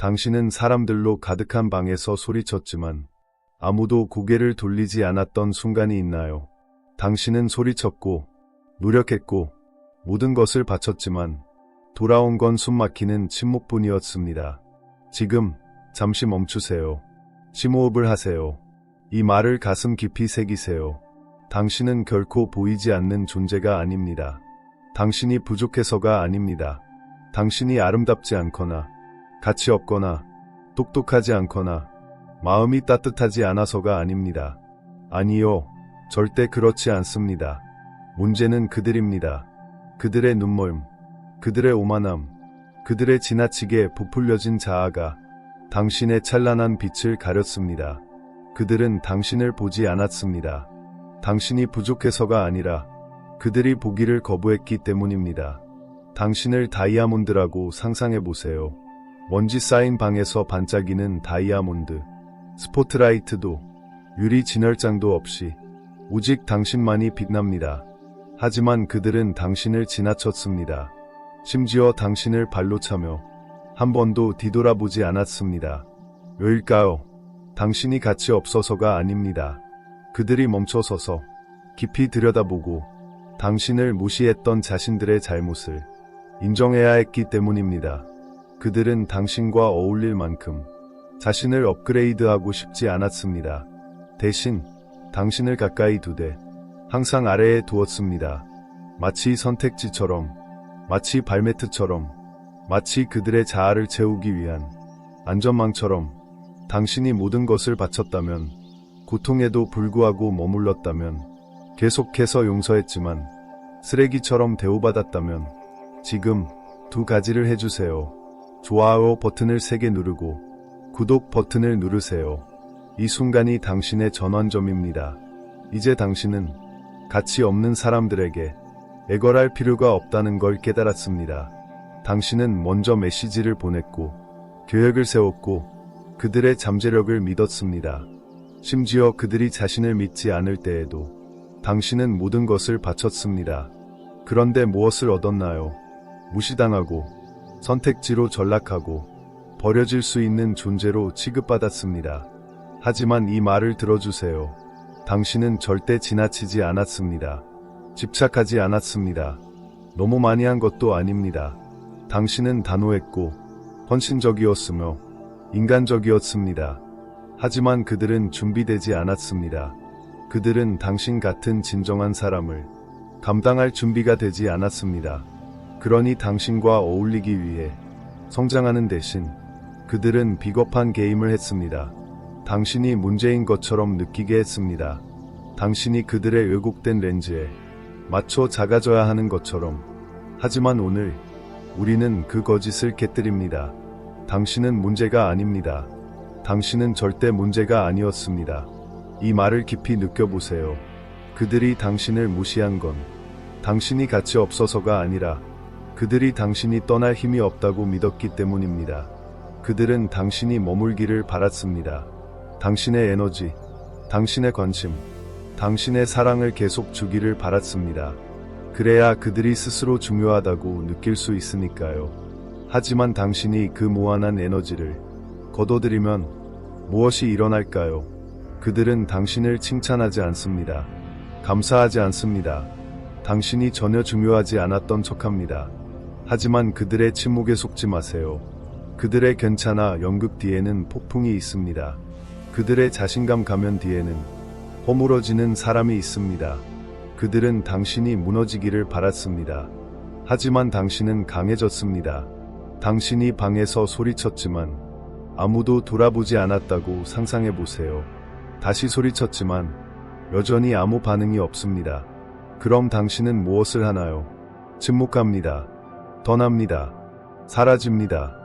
당신은 사람들로 가득한 방에서 소리쳤지만 아무도 고개를 돌리지 않았던 순간이 있나요? 당신은 소리쳤고 노력했고 모든 것을 바쳤지만 돌아온 건 숨막히는 침묵뿐이었습니다. 지금 잠시 멈추세요. 심호흡을 하세요. 이 말을 가슴 깊이 새기세요. 당신은 결코 보이지 않는 존재가 아닙니다. 당신이 부족해서가 아닙니다. 당신이 아름답지 않거나 가치 없거나 똑똑하지 않거나 마음이 따뜻하지 않아서가 아닙니다. 아니요, 절대 그렇지 않습니다. 문제는 그들입니다. 그들의 눈멀음, 그들의 오만함, 그들의 지나치게 부풀려진 자아가 당신의 찬란한 빛을 가렸습니다. 그들은 당신을 보지 않았습니다. 당신이 부족해서가 아니라 그들이 보기를 거부했기 때문입니다. 당신을 다이아몬드라고 상상해보세요. 먼지 쌓인 방에서 반짝이는 다이아몬드, 스포트라이트도 유리 진열장도 없이 오직 당신만이 빛납니다. 하지만 그들은 당신을 지나쳤습니다. 심지어 당신을 발로 차며 한 번도 뒤돌아보지 않았습니다. 왜일까요? 당신이 가치 없어서가 아닙니다. 그들이 멈춰서서 깊이 들여다보고 당신을 무시했던 자신들의 잘못을 인정해야 했기 때문입니다. 그들은 당신과 어울릴 만큼 자신을 업그레이드하고 싶지 않았습니다. 대신 당신을 가까이 두되 항상 아래에 두었습니다. 마치 선택지처럼, 마치 발매트처럼, 마치 그들의 자아를 채우기 위한 안전망처럼. 당신이 모든 것을 바쳤다면, 고통에도 불구하고 머물렀다면, 계속해서 용서했지만 쓰레기처럼 대우받았다면 지금 두 가지를 해주세요. 좋아요 버튼을 3개 누르고 구독 버튼을 누르세요. 이 순간이 당신의 전환점입니다. 이제 당신은 가치 없는 사람들에게 애걸할 필요가 없다는 걸 깨달았습니다. 당신은 먼저 메시지를 보냈고 계획을 세웠고 그들의 잠재력을 믿었습니다. 심지어 그들이 자신을 믿지 않을 때에도 당신은 모든 것을 바쳤습니다. 그런데 무엇을 얻었나요? 무시당하고 선택지로 전락하고 버려질 수 있는 존재로 취급받았습니다. 하지만 이 말을 들어주세요. 당신은 절대 지나치지 않았습니다. 집착하지 않았습니다. 너무 많이 한 것도 아닙니다. 당신은 단호했고 헌신적이었으며 인간적이었습니다. 하지만 그들은 준비되지 않았습니다. 그들은 당신 같은 진정한 사람을 감당할 준비가 되지 않았습니다. 그러니 당신과 어울리기 위해 성장하는 대신 그들은 비겁한 게임을 했습니다. 당신이 문제인 것처럼 느끼게 했습니다. 당신이 그들의 왜곡된 렌즈에 맞춰 작아져야 하는 것처럼. 하지만 오늘 우리는 그 거짓을 깨뜨립니다. 당신은 문제가 아닙니다. 당신은 절대 문제가 아니었습니다. 이 말을 깊이 느껴보세요. 그들이 당신을 무시한 건 당신이 가치 없어서가 아니라 그들이 당신이 떠날 힘이 없다고 믿었기 때문입니다. 그들은 당신이 머물기를 바랐습니다. 당신의 에너지, 당신의 관심, 당신의 사랑을 계속 주기를 바랐습니다. 그래야 그들이 스스로 중요하다고 느낄 수 있으니까요. 하지만 당신이 그 무한한 에너지를 거둬들이면 무엇이 일어날까요? 그들은 당신을 칭찬하지 않습니다. 감사하지 않습니다. 당신이 전혀 중요하지 않았던 척합니다. 하지만 그들의 침묵에 속지 마세요. 그들의 괜찮아 연극 뒤에는 폭풍이 있습니다. 그들의 자신감 가면 뒤에는 허물어지는 사람이 있습니다. 그들은 당신이 무너지기를 바랐습니다. 하지만 당신은 강해졌습니다. 당신이 방에서 소리쳤지만 아무도 돌아보지 않았다고 상상해보세요. 다시 소리쳤지만 여전히 아무 반응이 없습니다. 그럼 당신은 무엇을 하나요? 침묵합니다. 떠납니다. 사라집니다.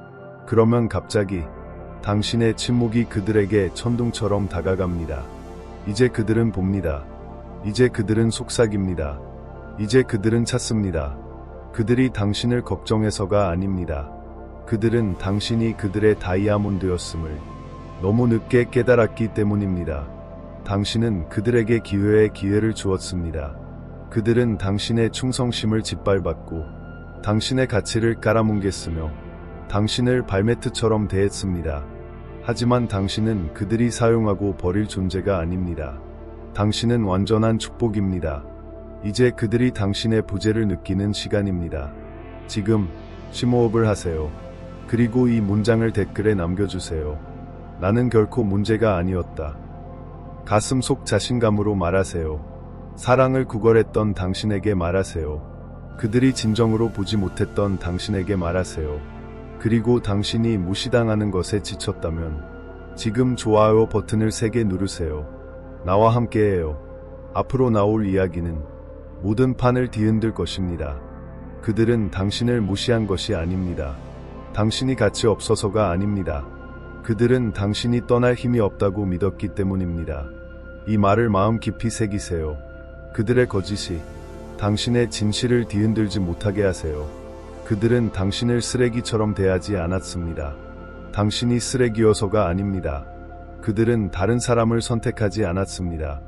그러면 갑자기 당신의 침묵이 그들에게 천둥처럼 다가갑니다. 이제 그들은 봅니다. 이제 그들은 속삭입니다. 이제 그들은 찾습니다. 그들이 당신을 걱정해서가 아닙니다. 그들은 당신이 그들의 다이아몬드였음을 너무 늦게 깨달았기 때문입니다. 당신은 그들에게 기회에 기회를 주었습니다. 그들은 당신의 충성심을 짓밟았고 당신의 가치를 깔아뭉갰으며 당신을 발매트처럼 대했습니다. 하지만 당신은 그들이 사용하고 버릴 존재가 아닙니다. 당신은 완전한 축복입니다. 이제 그들이 당신의 부재를 느끼는 시간입니다. 지금 심호흡을 하세요. 그리고 이 문장을 댓글에 남겨주세요. 나는 결코 문제가 아니었다. 가슴 속 자신감으로 말하세요. 사랑을 구걸했던 당신에게 말하세요. 그들이 진정으로 보지 못했던 당신에게 말하세요. 그리고 당신이 무시당하는 것에 지쳤다면 지금 좋아요 버튼을 3개 누르세요. 나와 함께해요. 앞으로 나올 이야기는 모든 판을 뒤흔들 것입니다. 그들은 당신을 무시한 것이 아닙니다. 당신이 가치 없어서가 아닙니다. 그들은 당신이 떠날 힘이 없다고 믿었기 때문입니다. 이 말을 마음 깊이 새기세요. 그들의 거짓이 당신의 진실을 뒤흔들지 못하게 하세요. 그들은 당신을 쓰레기처럼 대하지 않았습니다. 당신이 쓰레기여서가 아닙니다. 그들은 다른 사람을 선택하지 않았습니다.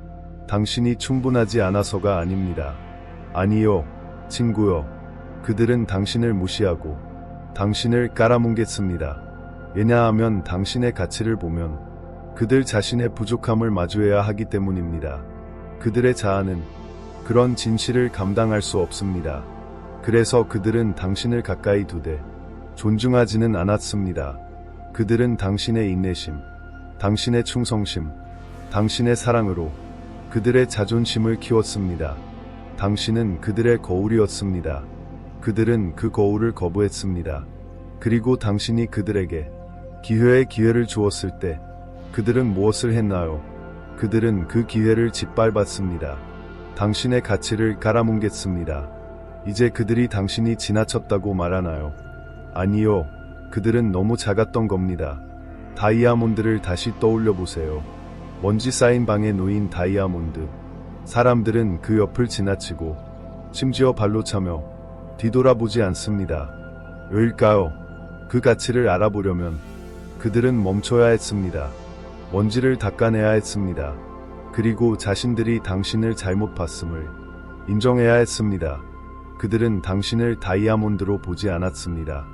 당신이 충분하지 않아서가 아닙니다. 아니요, 친구요. 그들은 당신을 무시하고 당신을 깔아뭉갰습니다. 왜냐하면 당신의 가치를 보면 그들 자신의 부족함을 마주해야 하기 때문입니다. 그들의 자아는 그런 진실을 감당할 수 없습니다. 그래서 그들은 당신을 가까이 두되 존중하지는 않았습니다. 그들은 당신의 인내심, 당신의 충성심, 당신의 사랑으로 그들의 자존심을 키웠습니다. 당신은 그들의 거울이었습니다. 그들은 그 거울을 거부했습니다. 그리고 당신이 그들에게 기회의 기회를 주었을 때 그들은 무엇을 했나요? 그들은 그 기회를 짓밟았습니다. 당신의 가치를 깔아뭉갰습니다. 이제 그들이 당신이 지나쳤다고 말하나요? 아니요. 그들은 너무 작았던 겁니다. 다이아몬드를 다시 떠올려 보세요. 먼지 쌓인 방에 놓인 다이아몬드. 사람들은 그 옆을 지나치고 심지어 발로 차며 뒤돌아보지 않습니다. 왜일까요? 그 가치를 알아보려면 그들은 멈춰야 했습니다. 먼지를 닦아내야 했습니다. 그리고 자신들이 당신을 잘못 봤음을 인정해야 했습니다. 그들은 당신을 다이아몬드로 보지 않았습니다.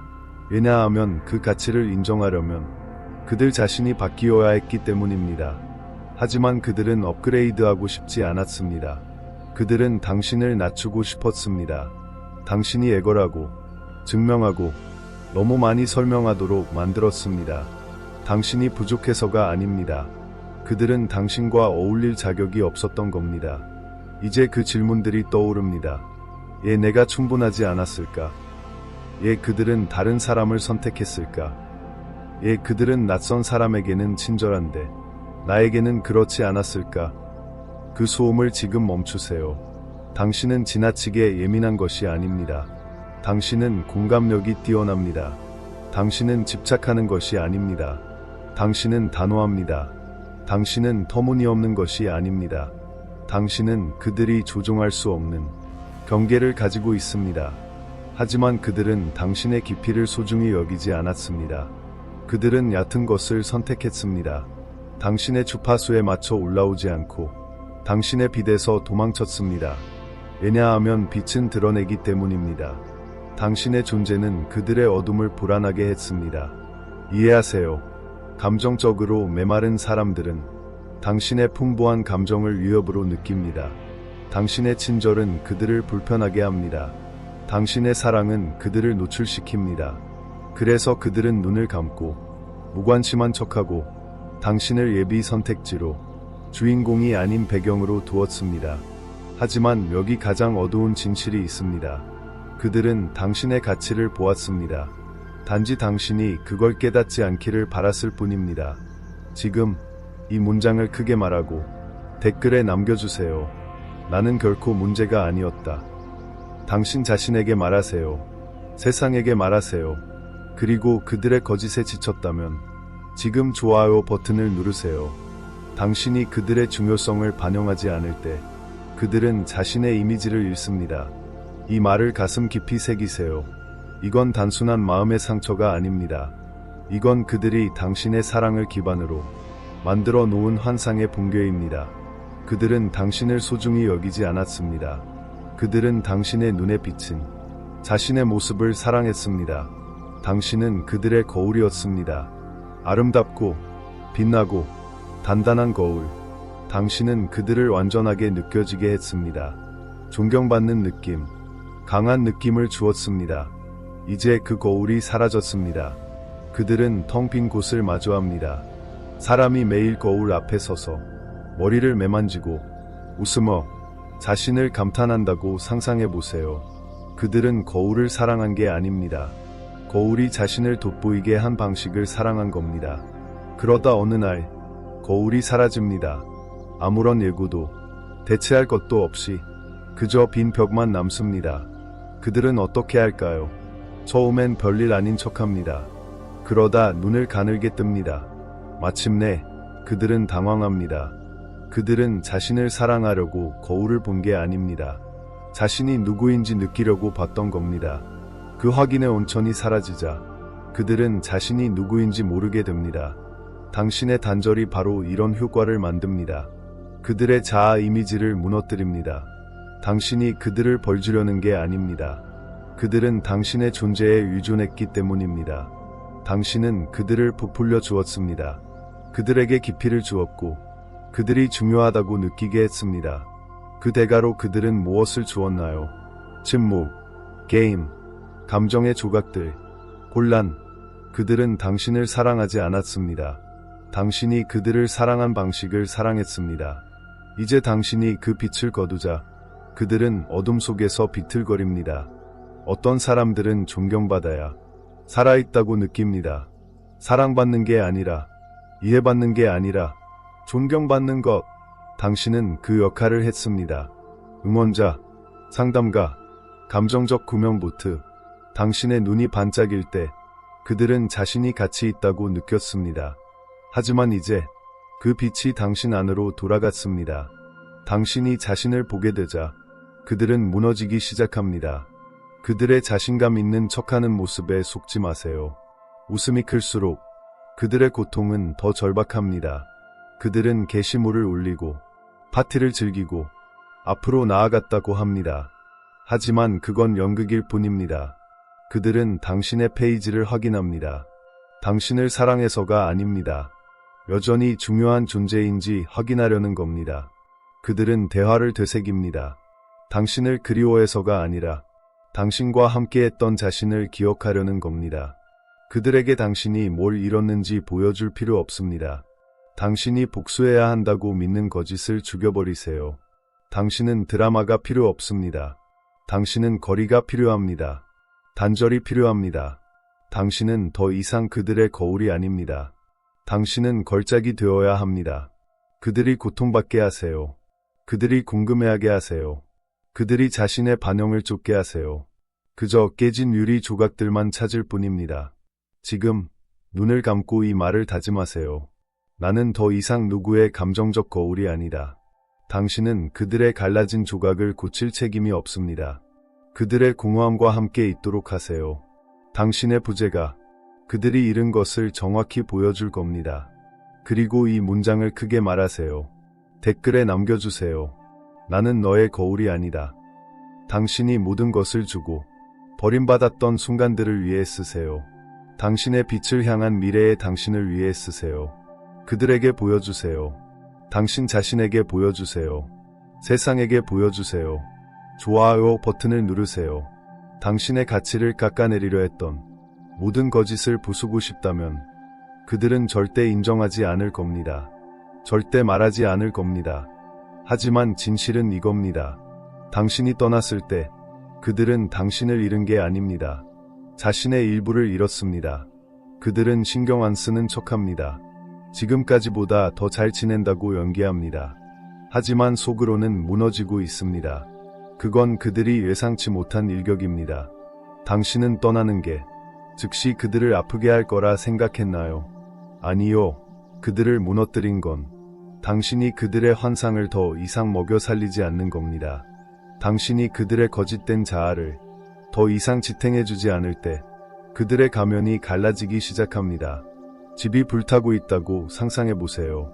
왜냐하면 그 가치를 인정하려면 그들 자신이 바뀌어야 했기 때문입니다. 하지만 그들은 업그레이드하고 싶지 않았습니다. 그들은 당신을 낮추고 싶었습니다. 당신이 애걸하고 증명하고 너무 많이 설명하도록 만들었습니다. 당신이 부족해서가 아닙니다. 그들은 당신과 어울릴 자격이 없었던 겁니다. 이제 그 질문들이 떠오릅니다. 내가 충분하지 않았을까? 그들은 다른 사람을 선택했을까? 그들은 낯선 사람에게는 친절한데 나에게는 그렇지 않았을까? 그 소음을 지금 멈추세요. 당신은 지나치게 예민한 것이 아닙니다. 당신은 공감력이 뛰어납니다. 당신은 집착하는 것이 아닙니다. 당신은 단호합니다. 당신은 터무니없는 것이 아닙니다. 당신은 그들이 조종할 수 없는 경계를 가지고 있습니다. 하지만 그들은 당신의 깊이를 소중히 여기지 않았습니다. 그들은 얕은 것을 선택했습니다. 당신의 주파수에 맞춰 올라오지 않고 당신의 빛에서 도망쳤습니다. 왜냐하면 빛은 드러내기 때문입니다. 당신의 존재는 그들의 어둠을 불안하게 했습니다. 이해하세요. 감정적으로 메마른 사람들은 당신의 풍부한 감정을 위협으로 느낍니다. 당신의 친절은 그들을 불편하게 합니다. 당신의 사랑은 그들을 노출시킵니다. 그래서 그들은 눈을 감고 무관심한 척하고 당신을 예비 선택지로 주인공이 아닌 배경으로 두었습니다. 하지만 여기 가장 어두운 진실이 있습니다. 그들은 당신의 가치를 보았습니다. 단지 당신이 그걸 깨닫지 않기를 바랐을 뿐입니다. 지금 이 문장을 크게 말하고 댓글에 남겨주세요. 나는 결코 문제가 아니었다. 당신 자신에게 말하세요. 세상에게 말하세요. 그리고 그들의 거짓에 지쳤다면 지금 좋아요 버튼을 누르세요. 당신이 그들의 중요성을 반영하지 않을 때 그들은 자신의 이미지를 잃습니다. 이 말을 가슴 깊이 새기세요. 이건 단순한 마음의 상처가 아닙니다. 이건 그들이 당신의 사랑을 기반으로 만들어 놓은 환상의 붕괴입니다. 그들은 당신을 소중히 여기지 않았습니다. 그들은 당신의 눈에 비친 자신의 모습을 사랑했습니다. 당신은 그들의 거울이었습니다. 아름답고 빛나고 단단한 거울. 당신은 그들을 완전하게 느껴지게 했습니다. 존경받는 느낌, 강한 느낌을 주었습니다. 이제 그 거울이 사라졌습니다. 그들은 텅 빈 곳을 마주합니다. 사람이 매일 거울 앞에 서서 머리를 매만지고 웃으며 자신을 감탄한다고 상상해 보세요. 그들은 거울을 사랑한 게 아닙니다. 거울이 자신을 돋보이게 한 방식을 사랑한 겁니다. 그러다 어느 날 거울이 사라집니다. 아무런 예고도 대체할 것도 없이 그저 빈 벽만 남습니다. 그들은 어떻게 할까요? 처음엔 별일 아닌 척합니다. 그러다 눈을 가늘게 뜹니다. 마침내 그들은 당황합니다. 그들은 자신을 사랑하려고 거울을 본 게 아닙니다. 자신이 누구인지 느끼려고 봤던 겁니다. 그 확인의 온천이 사라지자 그들은 자신이 누구인지 모르게 됩니다. 당신의 단절이 바로 이런 효과를 만듭니다. 그들의 자아 이미지를 무너뜨립니다. 당신이 그들을 벌주려는 게 아닙니다. 그들은 당신의 존재에 의존했기 때문입니다. 당신은 그들을 부풀려 주었습니다. 그들에게 깊이를 주었고 그들이 중요하다고 느끼게 했습니다. 그 대가로 그들은 무엇을 주었나요? 침묵, 게임, 감정의 조각들, 곤란. 그들은 당신을 사랑하지 않았습니다. 당신이 그들을 사랑한 방식을 사랑했습니다. 이제 당신이 그 빛을 거두자 그들은 어둠 속에서 비틀거립니다. 어떤 사람들은 존경받아야 살아있다고 느낍니다. 사랑받는 게 아니라, 이해받는 게 아니라 존경받는 것. 당신은 그 역할을 했습니다. 응원자, 상담가, 감정적 구명보트. 당신의 눈이 반짝일 때 그들은 자신이 가치 있다고 느꼈습니다. 하지만 이제 그 빛이 당신 안으로 돌아갔습니다. 당신이 자신을 보게 되자 그들은 무너지기 시작합니다. 그들의 자신감 있는 척하는 모습에 속지 마세요. 웃음이 클수록 그들의 고통은 더 절박합니다. 그들은 게시물을 올리고 파티를 즐기고 앞으로 나아갔다고 합니다. 하지만 그건 연극일 뿐입니다. 그들은 당신의 페이지를 확인합니다. 당신을 사랑해서가 아닙니다. 여전히 중요한 존재인지 확인하려는 겁니다. 그들은 대화를 되새깁니다. 당신을 그리워해서가 아니라 당신과 함께했던 자신을 기억하려는 겁니다. 그들에게 당신이 뭘 잃었는지 보여줄 필요 없습니다. 당신이 복수해야 한다고 믿는 거짓을 죽여버리세요. 당신은 드라마가 필요 없습니다. 당신은 거리가 필요합니다. 단절이 필요합니다. 당신은 더 이상 그들의 거울이 아닙니다. 당신은 걸작이 되어야 합니다. 그들이 고통받게 하세요. 그들이 궁금해하게 하세요. 그들이 자신의 반영을 쫓게 하세요. 그저 깨진 유리 조각들만 찾을 뿐입니다. 지금 눈을 감고 이 말을 다짐하세요. 나는 더 이상 누구의 감정적 거울이 아니다. 당신은 그들의 갈라진 조각을 고칠 책임이 없습니다. 그들의 공허함과 함께 있도록 하세요. 당신의 부재가 그들이 잃은 것을 정확히 보여줄 겁니다. 그리고 이 문장을 크게 말하세요. 댓글에 남겨주세요. 나는 너의 거울이 아니다. 당신이 모든 것을 주고 버림받았던 순간들을 위해 쓰세요. 당신의 빛을 향한 미래의 당신을 위해 쓰세요. 그들에게 보여주세요. 당신 자신에게 보여주세요. 세상에게 보여주세요. 좋아요 버튼을 누르세요. 당신의 가치를 깎아내리려 했던 모든 거짓을 부수고 싶다면 그들은 절대 인정하지 않을 겁니다. 절대 말하지 않을 겁니다. 하지만 진실은 이겁니다. 당신이 떠났을 때 그들은 당신을 잃은 게 아닙니다. 자신의 일부를 잃었습니다. 그들은 신경 안 쓰는 척합니다. 지금까지보다 더 잘 지낸다고 연기합니다. 하지만 속으로는 무너지고 있습니다. 그건 그들이 예상치 못한 일격입니다. 당신은 떠나는 게 즉시 그들을 아프게 할 거라 생각했나요? 아니요. 그들을 무너뜨린 건 당신이 그들의 환상을 더 이상 먹여 살리지 않는 겁니다. 당신이 그들의 거짓된 자아를 더 이상 지탱해주지 않을 때 그들의 가면이 갈라지기 시작합니다. 집이 불타고 있다고 상상해보세요.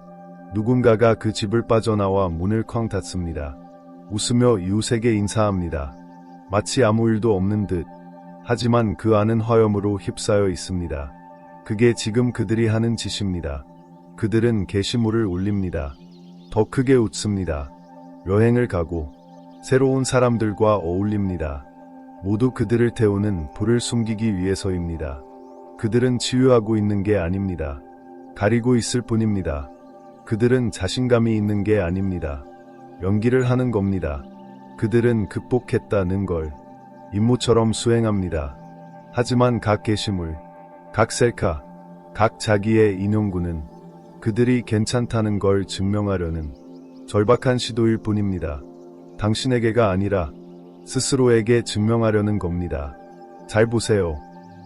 누군가가 그 집을 빠져나와 문을 쾅 닫습니다. 웃으며 이웃에게 인사합니다. 마치 아무 일도 없는 듯. 하지만 그 안은 화염으로 휩싸여 있습니다. 그게 지금 그들이 하는 짓입니다. 그들은 게시물을 올립니다. 더 크게 웃습니다. 여행을 가고 새로운 사람들과 어울립니다. 모두 그들을 태우는 불을 숨기기 위해서입니다. 그들은 치유하고 있는 게 아닙니다. 가리고 있을 뿐입니다. 그들은 자신감이 있는 게 아닙니다. 연기를 하는 겁니다. 그들은 극복했다는 걸 임무처럼 수행합니다. 하지만 각 게시물, 각 셀카, 각 자기의 인용구는 그들이 괜찮다는 걸 증명하려는 절박한 시도일 뿐입니다. 당신에게가 아니라 스스로에게 증명하려는 겁니다. 잘 보세요.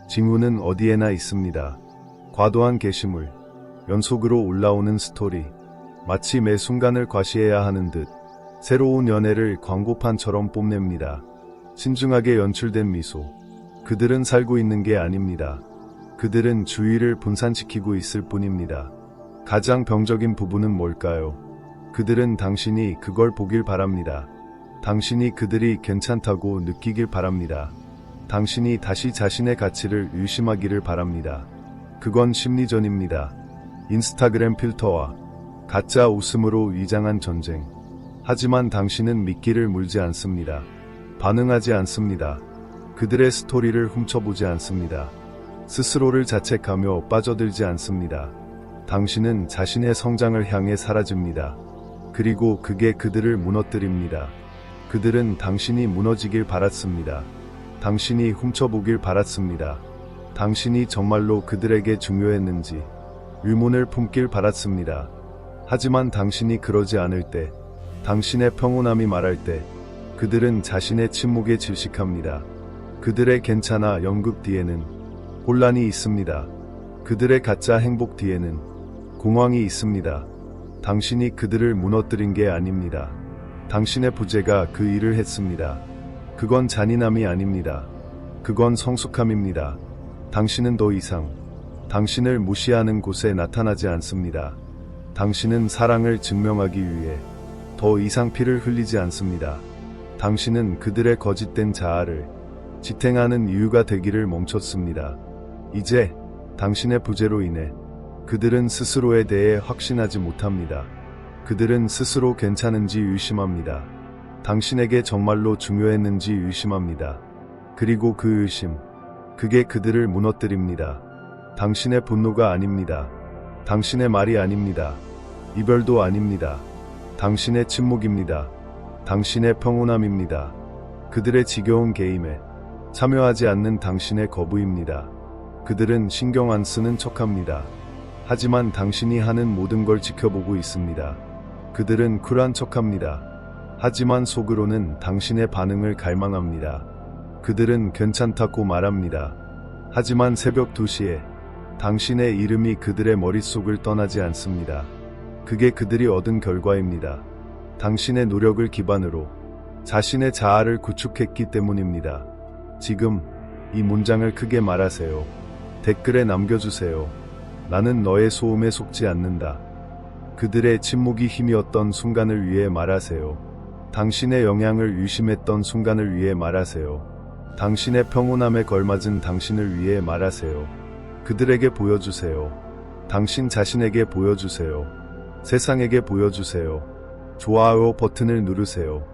징후는 어디에나 있습니다. 과도한 게시물, 연속으로 올라오는 스토리, 마치 매 순간을 과시해야 하는 듯 새로운 연애를 광고판처럼 뽐냅니다. 신중하게 연출된 미소. 그들은 살고 있는 게 아닙니다. 그들은 주의를 분산시키고 있을 뿐입니다. 가장 병적인 부분은 뭘까요? 그들은 당신이 그걸 보길 바랍니다. 당신이 그들이 괜찮다고 느끼길 바랍니다. 당신이 다시 자신의 가치를 의심하기를 바랍니다. 그건 심리전입니다. 인스타그램 필터와 가짜 웃음으로 위장한 전쟁. 하지만 당신은 미끼를 물지 않습니다. 반응하지 않습니다. 그들의 스토리를 훔쳐보지 않습니다. 스스로를 자책하며 빠져들지 않습니다. 당신은 자신의 성장을 향해 사라집니다. 그리고 그게 그들을 무너뜨립니다. 그들은 당신이 무너지길 바랐습니다. 당신이 훔쳐보길 바랐습니다. 당신이 정말로 그들에게 중요했는지 의문을 품길 바랐습니다. 하지만 당신이 그러지 않을 때, 당신의 평온함이 말할 때, 그들은 자신의 침묵에 질식합니다. 그들의 괜찮아 연극 뒤에는 혼란이 있습니다. 그들의 가짜 행복 뒤에는 공황이 있습니다. 당신이 그들을 무너뜨린 게 아닙니다. 당신의 부재가 그 일을 했습니다. 그건 잔인함이 아닙니다. 그건 성숙함입니다. 당신은 더 이상 당신을 무시하는 곳에 나타나지 않습니다. 당신은 사랑을 증명하기 위해 더 이상 피를 흘리지 않습니다. 당신은 그들의 거짓된 자아를 지탱하는 이유가 되기를 멈췄습니다. 이제 당신의 부재로 인해 그들은 스스로에 대해 확신하지 못합니다. 그들은 스스로 괜찮은지 의심합니다. 당신에게 정말로 중요했는지 의심합니다. 그리고 그 의심, 그게 그들을 무너뜨립니다. 당신의 분노가 아닙니다. 당신의 말이 아닙니다. 이별도 아닙니다. 당신의 침묵입니다. 당신의 평온함입니다. 그들의 지겨운 게임에 참여하지 않는 당신의 거부입니다. 그들은 신경 안 쓰는 척합니다. 하지만 당신이 하는 모든 걸 지켜보고 있습니다. 그들은 쿨한 척합니다. 하지만 속으로는 당신의 반응을 갈망합니다. 그들은 괜찮다고 말합니다. 하지만 새벽 2시에 당신의 이름이 그들의 머릿속을 떠나지 않습니다. 그게 그들이 얻은 결과입니다. 당신의 노력을 기반으로 자신의 자아를 구축했기 때문입니다. 지금 이 문장을 크게 말하세요. 댓글에 남겨주세요. 나는 너의 소음에 속지 않는다. 그들의 침묵이 힘이었던 순간을 위해 말하세요. 당신의 영향을 의심했던 순간을 위해 말하세요. 당신의 평온함에 걸맞은 당신을 위해 말하세요. 그들에게 보여주세요. 당신 자신에게 보여주세요. 세상에게 보여주세요. 좋아요 버튼을 누르세요.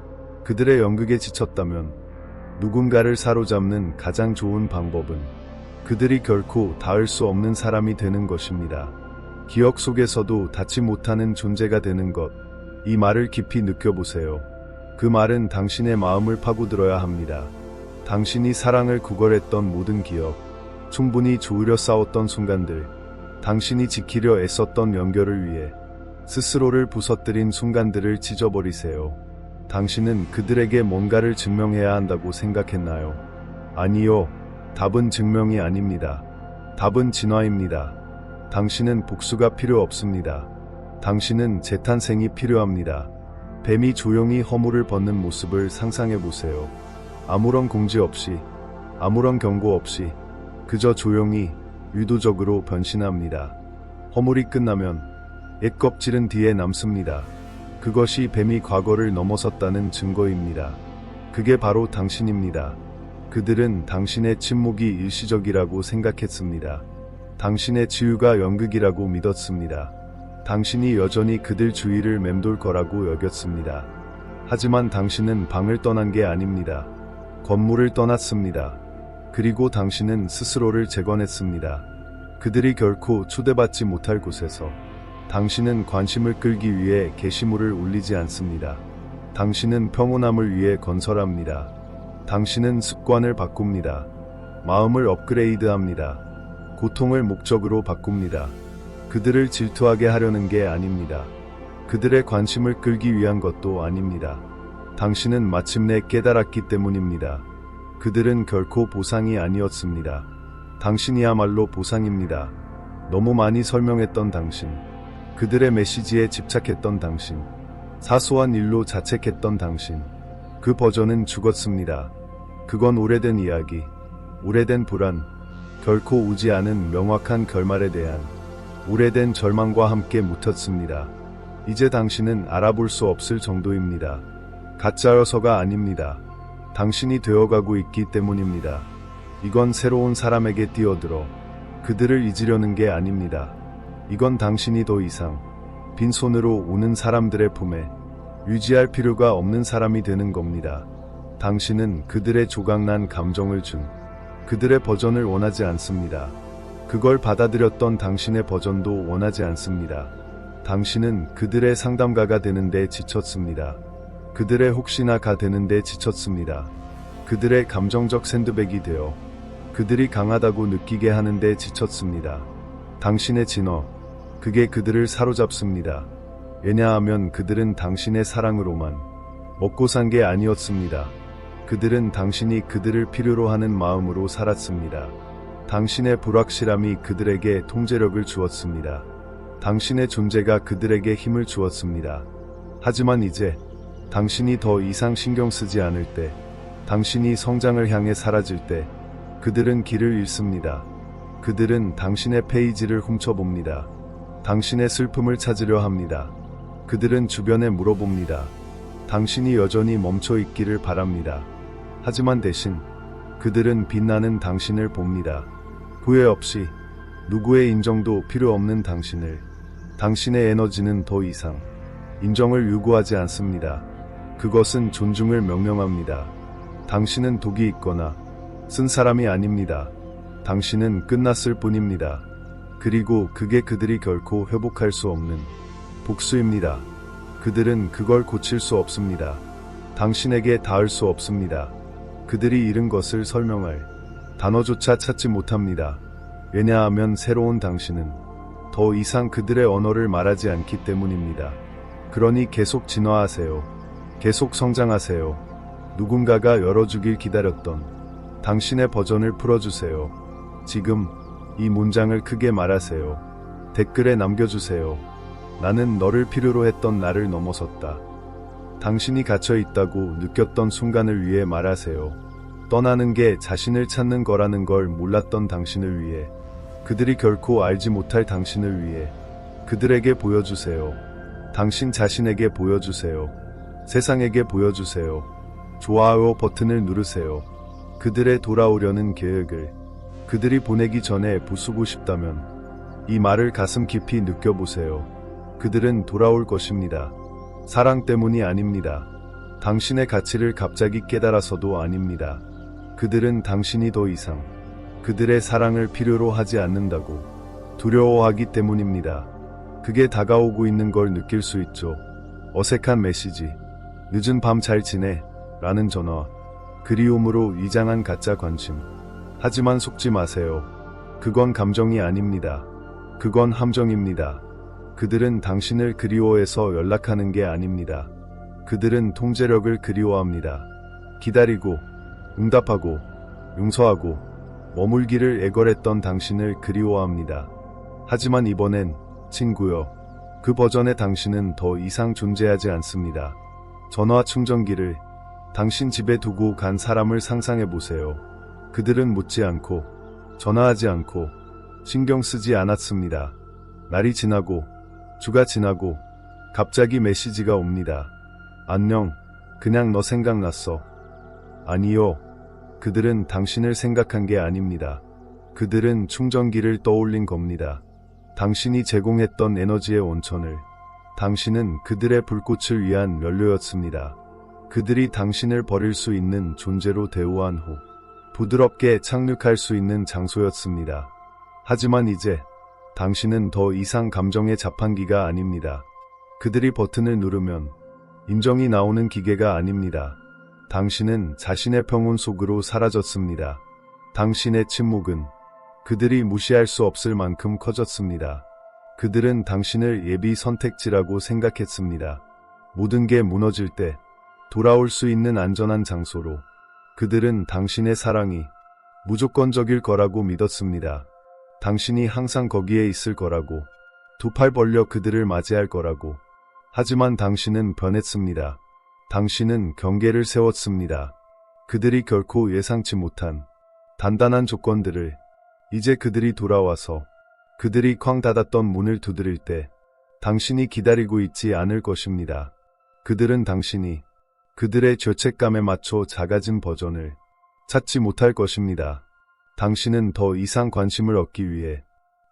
그들의 연극에 지쳤다면 누군가를 사로잡는 가장 좋은 방법은 그들이 결코 닿을 수 없는 사람이 되는 것입니다. 기억 속에서도 닿지 못하는 존재가 되는 것. 이 말을 깊이 느껴보세요. 그 말은 당신의 마음을 파고들어야 합니다. 당신이 사랑을 구걸했던 모든 기억, 충분히 조으려 싸웠던 순간들, 당신이 지키려 애썼던 연결을 위해 스스로를 부서뜨린 순간들을 찢어버리세요. 당신은 그들에게 뭔가를 증명해야 한다고 생각했나요? 아니요. 답은 증명이 아닙니다. 답은 진화입니다. 당신은 복수가 필요 없습니다. 당신은 재탄생이 필요합니다. 뱀이 조용히 허물을 벗는 모습을 상상해보세요. 아무런 공지 없이, 아무런 경고 없이 그저 조용히 의도적으로 변신합니다. 허물이 끝나면 옛 껍질은 뒤에 남습니다. 그것이 뱀이 과거를 넘어섰다는 증거입니다. 그게 바로 당신입니다. 그들은 당신의 침묵이 일시적이라고 생각했습니다. 당신의 치유가 연극이라고 믿었습니다. 당신이 여전히 그들 주위를 맴돌 거라고 여겼습니다. 하지만 당신은 방을 떠난 게 아닙니다. 건물을 떠났습니다. 그리고 당신은 스스로를 재건했습니다. 그들이 결코 초대받지 못할 곳에서 당신은 관심을 끌기 위해 게시물을 올리지 않습니다. 당신은 평온함을 위해 건설합니다. 당신은 습관을 바꿉니다. 마음을 업그레이드합니다. 고통을 목적으로 바꿉니다. 그들을 질투하게 하려는 게 아닙니다. 그들의 관심을 끌기 위한 것도 아닙니다. 당신은 마침내 깨달았기 때문입니다. 그들은 결코 보상이 아니었습니다. 당신이야말로 보상입니다. 너무 많이 설명했던 당신, 그들의 메시지에 집착했던 당신, 사소한 일로 자책했던 당신, 그 버전은 죽었습니다. 그건 오래된 이야기, 오래된 불안, 결코 오지 않은 명확한 결말에 대한 오래된 절망과 함께 묻혔습니다. 이제 당신은 알아볼 수 없을 정도입니다. 가짜여서가 아닙니다. 당신이 되어가고 있기 때문입니다. 이건 새로운 사람에게 뛰어들어 그들을 잊으려는 게 아닙니다. 이건 당신이 더 이상 빈손으로 오는 사람들의 품에 유지할 필요가 없는 사람이 되는 겁니다. 당신은 그들의 조각난 감정을 준 그들의 버전을 원하지 않습니다. 그걸 받아들였던 당신의 버전도 원하지 않습니다. 당신은 그들의 상담가가 되는데 지쳤습니다. 그들의 혹시나가 되는데 지쳤습니다. 그들의 감정적 샌드백이 되어 그들이 강하다고 느끼게 하는데 지쳤습니다. 당신의 진화, 그게 그들을 사로잡습니다. 왜냐하면 그들은 당신의 사랑으로만 먹고 산 게 아니었습니다. 그들은 당신이 그들을 필요로 하는 마음으로 살았습니다. 당신의 불확실함이 그들에게 통제력을 주었습니다. 당신의 존재가 그들에게 힘을 주었습니다. 하지만 이제 당신이 더 이상 신경 쓰지 않을 때, 당신이 성장을 향해 사라질 때 그들은 길을 잃습니다. 그들은 당신의 페이지를 훔쳐봅니다. 당신의 슬픔을 찾으려 합니다. 그들은 주변에 물어봅니다. 당신이 여전히 멈춰 있기를 바랍니다. 하지만 대신 그들은 빛나는 당신을 봅니다. 후회 없이, 누구의 인정도 필요 없는 당신을. 당신의 에너지는 더 이상 인정을 요구하지 않습니다. 그것은 존중을 명령합니다. 당신은 독이 있거나 쓴 사람이 아닙니다. 당신은 끝났을 뿐입니다. 그리고 그게 그들이 결코 회복할 수 없는 복수입니다. 그들은 그걸 고칠 수 없습니다. 당신에게 닿을 수 없습니다. 그들이 잃은 것을 설명할 단어조차 찾지 못합니다. 왜냐하면 새로운 당신은 더 이상 그들의 언어를 말하지 않기 때문입니다. 그러니 계속 진화하세요. 계속 성장하세요. 누군가가 열어주길 기다렸던 당신의 버전을 풀어주세요. 지금 이 문장을 크게 말하세요. 댓글에 남겨주세요. 나는 너를 필요로 했던 나를 넘어섰다. 당신이 갇혀 있다고 느꼈던 순간을 위해 말하세요. 떠나는 게 자신을 찾는 거라는 걸 몰랐던 당신을 위해, 그들이 결코 알지 못할 당신을 위해 그들에게 보여주세요. 당신 자신에게 보여주세요. 세상에게 보여주세요. 좋아요 버튼을 누르세요. 그들의 돌아오려는 계획을 그들이 보내기 전에 부수고 싶다면 이 말을 가슴 깊이 느껴보세요. 그들은 돌아올 것입니다. 사랑 때문이 아닙니다. 당신의 가치를 갑자기 깨달아서도 아닙니다. 그들은 당신이 더 이상 그들의 사랑을 필요로 하지 않는다고 두려워하기 때문입니다. 그게 다가오고 있는 걸 느낄 수 있죠. 어색한 메시지, 늦은 밤 잘 지내? 라는 전화, 그리움으로 위장한 가짜 관심. 하지만 속지 마세요. 그건 감정이 아닙니다. 그건 함정입니다. 그들은 당신을 그리워해서 연락하는 게 아닙니다. 그들은 통제력을 그리워합니다. 기다리고, 응답하고, 용서하고, 머물기를 애걸했던 당신을 그리워합니다. 하지만 이번엔, 친구여, 그 버전의 당신은 더 이상 존재하지 않습니다. 전화 충전기를 당신 집에 두고 간 사람을 상상해보세요. 그들은 묻지 않고, 전화하지 않고, 신경 쓰지 않았습니다. 날이 지나고, 주가 지나고, 갑자기 메시지가 옵니다. 안녕, 그냥 너 생각났어. 아니요, 그들은 당신을 생각한 게 아닙니다. 그들은 충전기를 떠올린 겁니다. 당신이 제공했던 에너지의 온천을, 당신은 그들의 불꽃을 위한 연료였습니다. 그들이 당신을 버릴 수 있는 존재로 대우한 후 부드럽게 착륙할 수 있는 장소였습니다. 하지만 이제 당신은 더 이상 감정의 자판기가 아닙니다. 그들이 버튼을 누르면 인정이 나오는 기계가 아닙니다. 당신은 자신의 평온 속으로 사라졌습니다. 당신의 침묵은 그들이 무시할 수 없을 만큼 커졌습니다. 그들은 당신을 예비 선택지라고 생각했습니다. 모든 게 무너질 때 돌아올 수 있는 안전한 장소로. 그들은 당신의 사랑이 무조건적일 거라고 믿었습니다. 당신이 항상 거기에 있을 거라고, 두 팔 벌려 그들을 맞이할 거라고. 하지만 당신은 변했습니다. 당신은 경계를 세웠습니다. 그들이 결코 예상치 못한 단단한 조건들을. 이제 그들이 돌아와서 그들이 쾅 닫았던 문을 두드릴 때 당신이 기다리고 있지 않을 것입니다. 그들은 당신이 그들의 죄책감에 맞춰 작아진 버전을 찾지 못할 것입니다. 당신은 더 이상 관심을 얻기 위해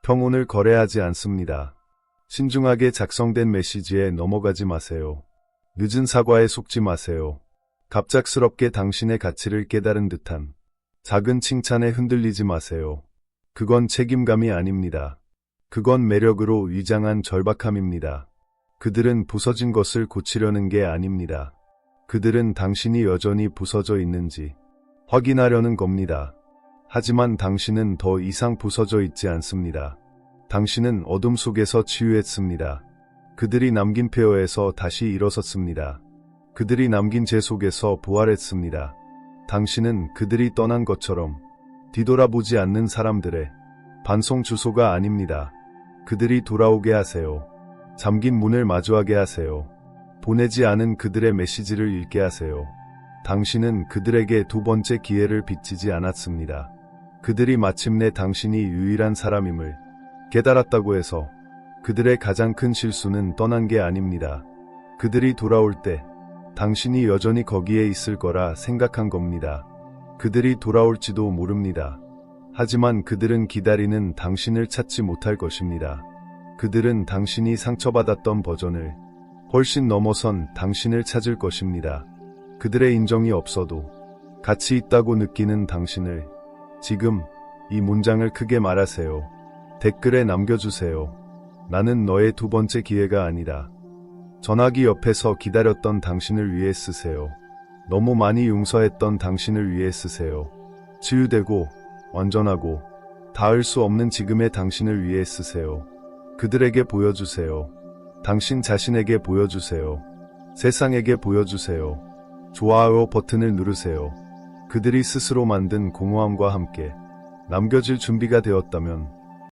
평온을 거래하지 않습니다. 신중하게 작성된 메시지에 넘어가지 마세요. 늦은 사과에 속지 마세요. 갑작스럽게 당신의 가치를 깨달은 듯한 작은 칭찬에 흔들리지 마세요. 그건 책임감이 아닙니다. 그건 매력으로 위장한 절박함입니다. 그들은 부서진 것을 고치려는 게 아닙니다. 그들은 당신이 여전히 부서져 있는지 확인하려는 겁니다. 하지만 당신은 더 이상 부서져 있지 않습니다. 당신은 어둠 속에서 치유했습니다. 그들이 남긴 폐허에서 다시 일어섰습니다. 그들이 남긴 죄 속에서 부활했습니다. 당신은 그들이 떠난 것처럼 뒤돌아보지 않는 사람들의 반송 주소가 아닙니다. 그들이 돌아오게 하세요. 잠긴 문을 마주하게 하세요. 보내지 않은 그들의 메시지를 읽게 하세요. 당신은 그들에게 두 번째 기회를 빚지지 않았습니다. 그들이 마침내 당신이 유일한 사람임을 깨달았다고 해서 그들의 가장 큰 실수는 떠난 게 아닙니다. 그들이 돌아올 때 당신이 여전히 거기에 있을 거라 생각한 겁니다. 그들이 돌아올지도 모릅니다. 하지만 그들은 기다리는 당신을 찾지 못할 것입니다. 그들은 당신이 상처받았던 버전을 훨씬 넘어선 당신을 찾을 것입니다. 그들의 인정이 없어도 가치 있다고 느끼는 당신을. 지금 이 문장을 크게 말하세요. 댓글에 남겨주세요. 나는 너의 두 번째 기회가 아니라 전화기 옆에서 기다렸던 당신을 위해 쓰세요. 너무 많이 용서했던 당신을 위해 쓰세요. 치유되고 완전하고 닿을 수 없는 지금의 당신을 위해 쓰세요. 그들에게 보여주세요. 당신 자신에게 보여주세요. 세상에게 보여주세요. 좋아요 버튼을 누르세요. 그들이 스스로 만든 공허함과 함께 남겨질 준비가 되었다면